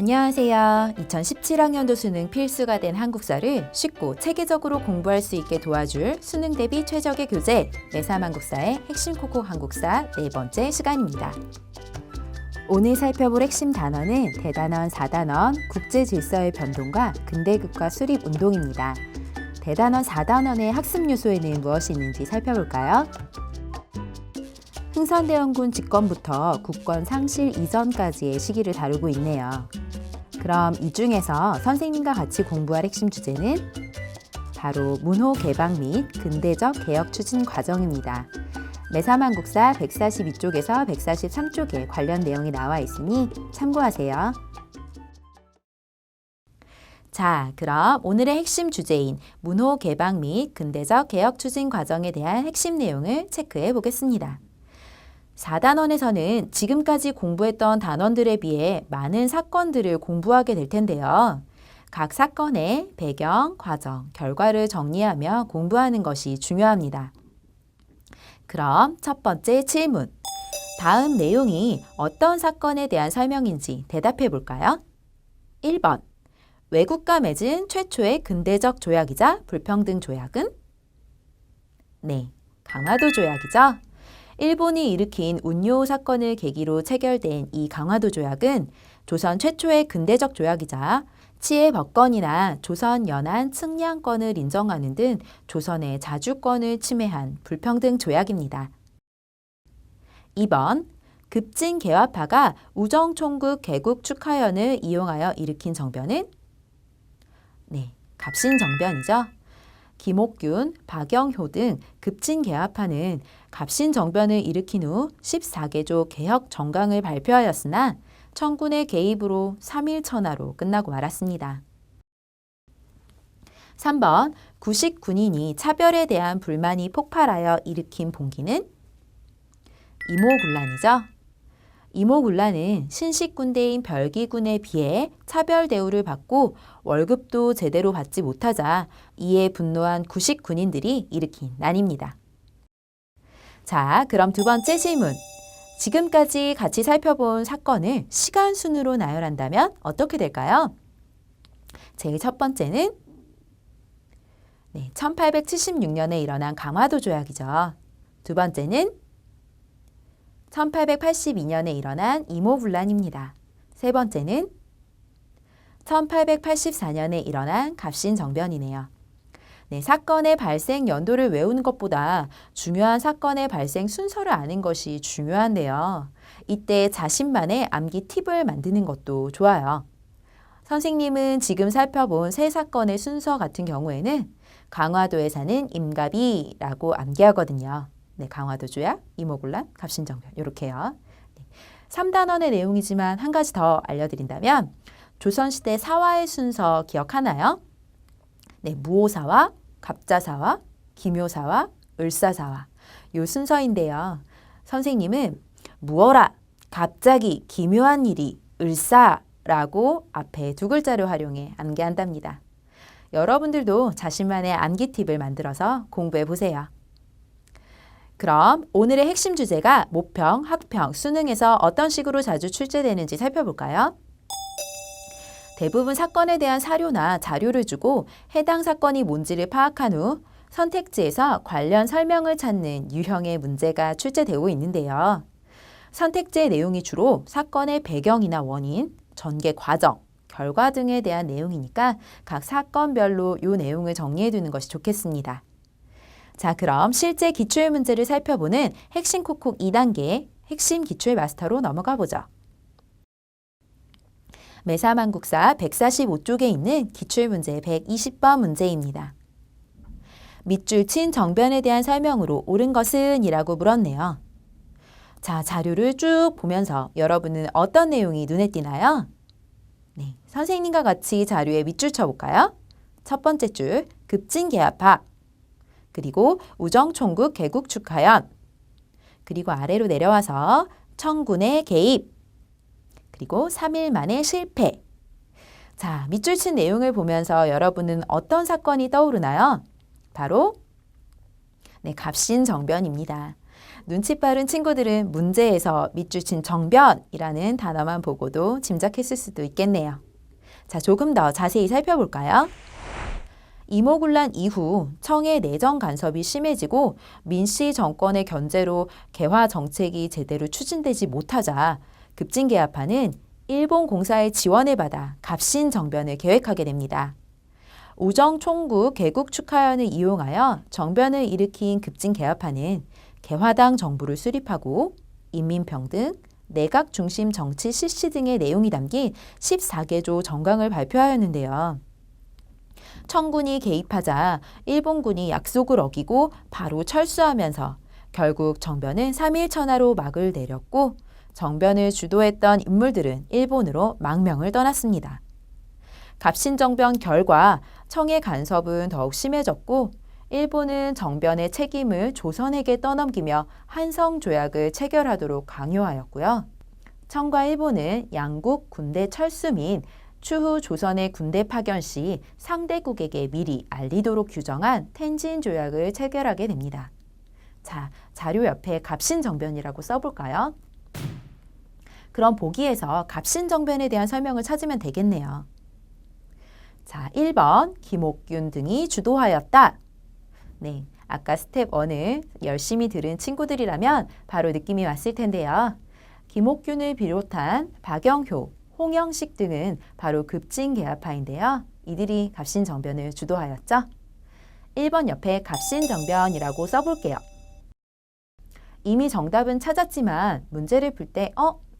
안녕하세요. 2017학년도 수능 필수가 된 한국사를 쉽고 체계적으로 공부할 수 있게 도와줄 수능 대비 최적의 교재 내3 한국사의 핵심 콕콕 한국사 네 번째 시간입니다. 오늘 살펴볼 핵심 단어는 대단원 4단원 국제 질서의 변동과 근대극과 수립 운동입니다. 대단원 4단원의 학습 요소에는 무엇이 있는지 살펴볼까요? 흥선대원군 집권부터 국권 상실 이전까지의 시기를 다루고 있네요. 그럼 이 중에서 선생님과 같이 공부할 핵심 주제는 바로 문호 개방 및 근대적 개혁 추진 과정입니다. 내3 한국사 142쪽에서 143쪽에 관련 내용이 나와 있으니 참고하세요. 자, 그럼 오늘의 핵심 주제인 문호 개방 및 근대적 개혁 추진 과정에 대한 핵심 내용을 체크해 보겠습니다. 4단원에서는 지금까지 공부했던 단원들에 비해 많은 사건들을 공부하게 될 텐데요. 각 사건의 배경, 과정, 결과를 정리하며 공부하는 것이 중요합니다. 그럼 첫 번째 질문. 다음 내용이 어떤 사건에 대한 설명인지 대답해 볼까요? 1번. 외국과 맺은 최초의 근대적 조약이자 불평등 조약은? 네, 강화도 조약이죠. 일본이 일으킨 운요 사건을 계기로 체결된 이 강화도 조약은 조선 최초의 근대적 조약이자 치해 법권이나 조선 연안 측량권을 인정하는 등 조선의 자주권을 침해한 불평등 조약입니다. 2번, 급진 개화파가 우정총국 개국 축하연을 이용하여 일으킨 정변은? 네, 갑신정변이죠. 김옥균, 박영효 등 급진 개화파는 갑신정변을 일으킨 후 14개조 개혁 정강을 발표하였으나 청군의 개입으로 3일 천하로 끝나고 말았습니다. 3번, 구식 군인이 차별에 대한 불만이 폭발하여 일으킨 봉기는? 이모군란이죠. 이모군란은 신식군대인 별기군에 비해 차별 대우를 받고 월급도 제대로 받지 못하자 이에 분노한 구식 군인들이 일으킨 난입니다. 자, 그럼 두 번째 질문. 지금까지 같이 살펴본 사건을 시간 순으로 나열한다면 어떻게 될까요? 제일 첫 번째는 1876년에 일어난 강화도 조약이죠. 두 번째는 1882년에 일어난 이모군란입니다. 세 번째는 1884년에 일어난 갑신정변이네요. 네, 사건의 발생 연도를 외우는 것보다 중요한 사건의 발생 순서를 아는 것이 중요한데요. 이때 자신만의 암기 팁을 만드는 것도 좋아요. 선생님은 지금 살펴본 세 사건의 순서 같은 경우에는 강화도에 사는 임갑이라고 암기하거든요. 네, 강화도 조약, 이모군란, 갑신정변 이렇게요. 네, 3단원의 내용이지만 한 가지 더 알려드린다면 조선시대 사화의 순서 기억하나요? 네, 무오사화, 갑자사화, 기묘사화, 을사사화 이 순서인데요. 선생님은 무어라, 갑자기 기묘한 일이 을사라고 앞에 두 글자를 활용해 암기한답니다. 여러분들도 자신만의 암기 팁을 만들어서 공부해 보세요. 그럼 오늘의 핵심 주제가 모평, 학평, 수능에서 어떤 식으로 자주 출제되는지 살펴볼까요? 대부분 사건에 대한 사료나 자료를 주고 해당 사건이 뭔지를 파악한 후 선택지에서 관련 설명을 찾는 유형의 문제가 출제되고 있는데요. 선택지의 내용이 주로 사건의 배경이나 원인, 전개 과정, 결과 등에 대한 내용이니까 각 사건별로 이 내용을 정리해 두는 것이 좋겠습니다. 자, 그럼 실제 기출 문제를 살펴보는 핵심 콕콕 2단계 핵심 기출 마스터로 넘어가 보죠. 내3 한국사 145쪽에 있는 기출문제 120번 문제입니다. 밑줄 친 정변에 대한 설명으로 옳은 것은? 이라고 물었네요. 자, 자료를 쭉 보면서 여러분은 어떤 내용이 눈에 띄나요? 네, 선생님과 같이 자료에 밑줄 쳐볼까요? 첫 번째 줄, 급진개화파, 그리고 우정총국 개국 축하연, 그리고 아래로 내려와서 청군의 개입, 그리고 3일 만에 실패. 자, 밑줄 친 내용을 보면서 여러분은 어떤 사건이 떠오르나요? 바로 갑신정변입니다. 눈치 빠른 친구들은 문제에서 밑줄 친 정변이라는 단어만 보고도 짐작했을 수도 있겠네요. 자, 조금 더 자세히 살펴볼까요? 이모군란 이후 청의 내정 간섭이 심해지고 민씨 정권의 견제로 개화 정책이 제대로 추진되지 못하자 급진개화파는 일본 공사의 지원을 받아 갑신정변을 계획하게 됩니다. 우정 총국 개국 축하연을 이용하여 정변을 일으킨 급진개화파는 개화당 정부를 수립하고 인민평등, 내각 중심 정치 실시 등의 내용이 담긴 14개조 정강을 발표하였는데요. 청군이 개입하자 일본군이 약속을 어기고 바로 철수하면서 결국 정변은 3일 천하로 막을 내렸고 정변을 주도했던 인물들은 일본으로 망명을 떠났습니다. 갑신정변 결과 청의 간섭은 더욱 심해졌고 일본은 정변의 책임을 조선에게 떠넘기며 한성조약을 체결하도록 강요하였고요. 청과 일본은 양국 군대 철수 및 추후 조선의 군대 파견 시 상대국에게 미리 알리도록 규정한 텐진 조약을 체결하게 됩니다. 자, 자료 옆에 갑신정변이라고 써볼까요? 그럼 보기에서 갑신정변에 대한 설명을 찾으면 되겠네요. 자, 1번 김옥균 등이 주도하였다. 네, 아까 스텝 1을 열심히 들은 친구들이라면 바로 느낌이 왔을 텐데요. 김옥균을 비롯한 박영효, 홍영식 등은 바로 급진개화파인데요. 이들이 갑신정변을 주도하였죠. 1번 옆에 갑신정변이라고 써볼게요. 이미 정답은 찾았지만 문제를 풀 때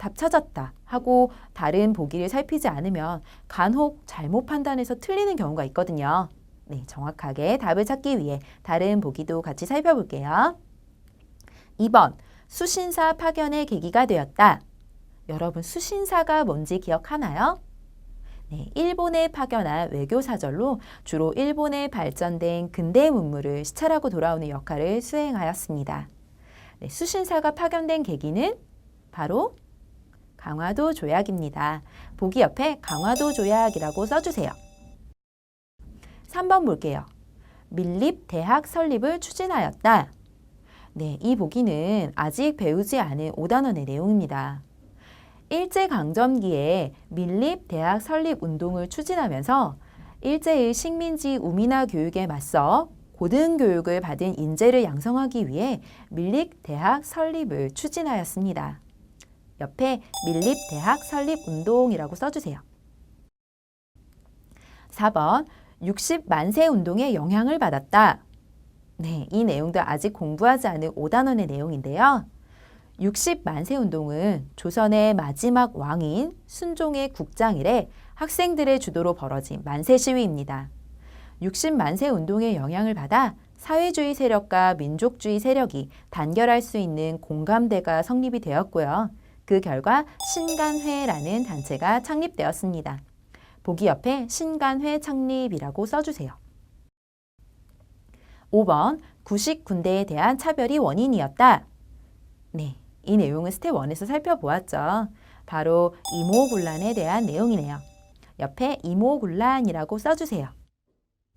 답 찾았다 하고 다른 보기를 살피지 않으면 간혹 잘못 판단해서 틀리는 경우가 있거든요. 네, 정확하게 답을 찾기 위해 다른 보기도 같이 살펴볼게요. 2번, 수신사 파견의 계기가 되었다. 여러분, 수신사가 뭔지 기억하나요? 네, 일본에 파견한 외교사절로 주로 일본에 발전된 근대 문물을 시찰하고 돌아오는 역할을 수행하였습니다. 네, 수신사가 파견된 계기는 바로 강화도 조약입니다. 보기 옆에 강화도 조약이라고 써주세요. 3번 볼게요. 밀립 대학 설립을 추진하였다. 네, 이 보기는 아직 배우지 않은 5단원의 내용입니다. 일제강점기에 밀립 대학 설립 운동을 추진하면서 일제의 식민지 우민화 교육에 맞서 고등교육을 받은 인재를 양성하기 위해 밀립 대학 설립을 추진하였습니다. 옆에 밀립 대학 설립 운동이라고 써주세요. 4번, 60만세 운동의 영향을 받았다. 네, 이 내용도 아직 공부하지 않은 5단원의 내용인데요. 60만세 운동은 조선의 마지막 왕인 순종의 국장일에 학생들의 주도로 벌어진 만세 시위입니다. 60만세 운동의 영향을 받아 사회주의 세력과 민족주의 세력이 단결할 수 있는 공감대가 성립이 되었고요. 그 결과 신간회라는 단체가 창립되었습니다. 보기 옆에 신간회 창립이라고 써주세요. 5번, 구식 군대에 대한 차별이 원인이었다. 네, 이 내용은 스텝 1에서 살펴보았죠. 바로 이모군란에 대한 내용이네요. 옆에 이모군란이라고 써주세요.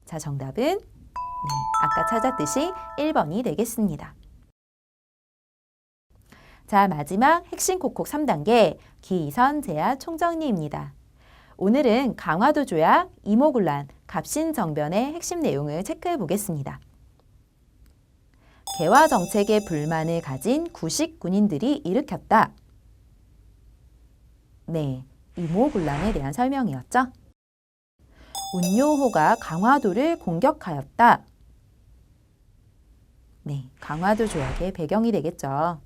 자, 정답은 아까 찾았듯이 1번이 되겠습니다. 자, 마지막 핵심 콕콕 3단계 기선 제압 총정리입니다. 오늘은 강화도 조약, 이모군란, 갑신정변의 핵심 내용을 체크해 보겠습니다. 개화 정책에 불만을 가진 구식 군인들이 일으켰다. 네, 이모군란에 대한 설명이었죠. 운요호가 강화도를 공격하였다. 네, 강화도 조약의 배경이 되겠죠.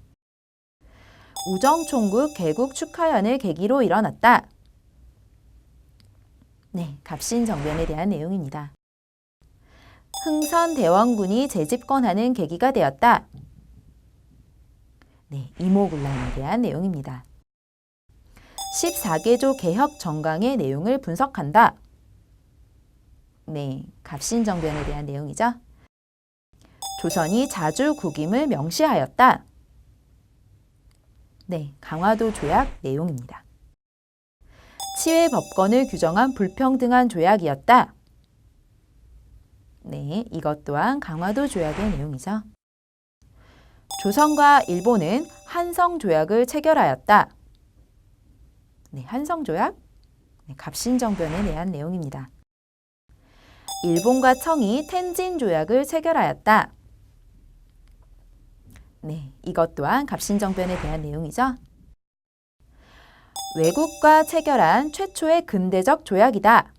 우정총국 개국 축하연을 계기로 일어났다. 네, 갑신정변에 대한 내용입니다. 흥선대원군이 재집권하는 계기가 되었다. 네, 이모군란에 대한 내용입니다. 14개조 개혁 정강의 내용을 분석한다. 네, 갑신정변에 대한 내용이죠. 조선이 자주 국임을 명시하였다. 네, 강화도 조약 내용입니다. 치외 법권을 규정한 불평등한 조약이었다. 네, 이것 또한 강화도 조약의 내용이죠. 조선과 일본은 한성조약을 체결하였다. 네, 한성조약, 네, 갑신정변에 대한 내용입니다. 일본과 청이 텐진조약을 체결하였다. 네, 이것 또한 갑신정변에 대한 내용이죠. 외국과 체결한 최초의 근대적 조약이다.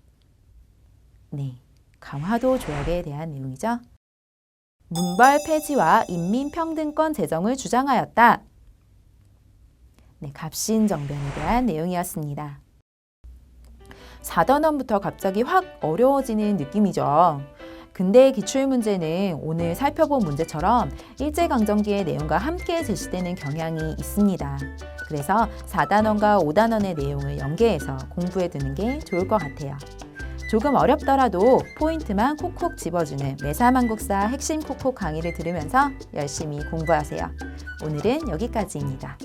네, 강화도 조약에 대한 내용이죠. 문벌 폐지와 인민평등권 제정을 주장하였다. 네, 갑신정변에 대한 내용이었습니다. 4단원부터 갑자기 확 어려워지는 느낌이죠. 근대의 기출문제는 오늘 살펴본 문제처럼 일제강점기의 내용과 함께 제시되는 경향이 있습니다. 그래서 4단원과 5단원의 내용을 연계해서 공부해 두는 게 좋을 것 같아요. 조금 어렵더라도 포인트만 콕콕 집어주는 매사만국사 핵심 콕콕 강의를 들으면서 열심히 공부하세요. 오늘은 여기까지입니다.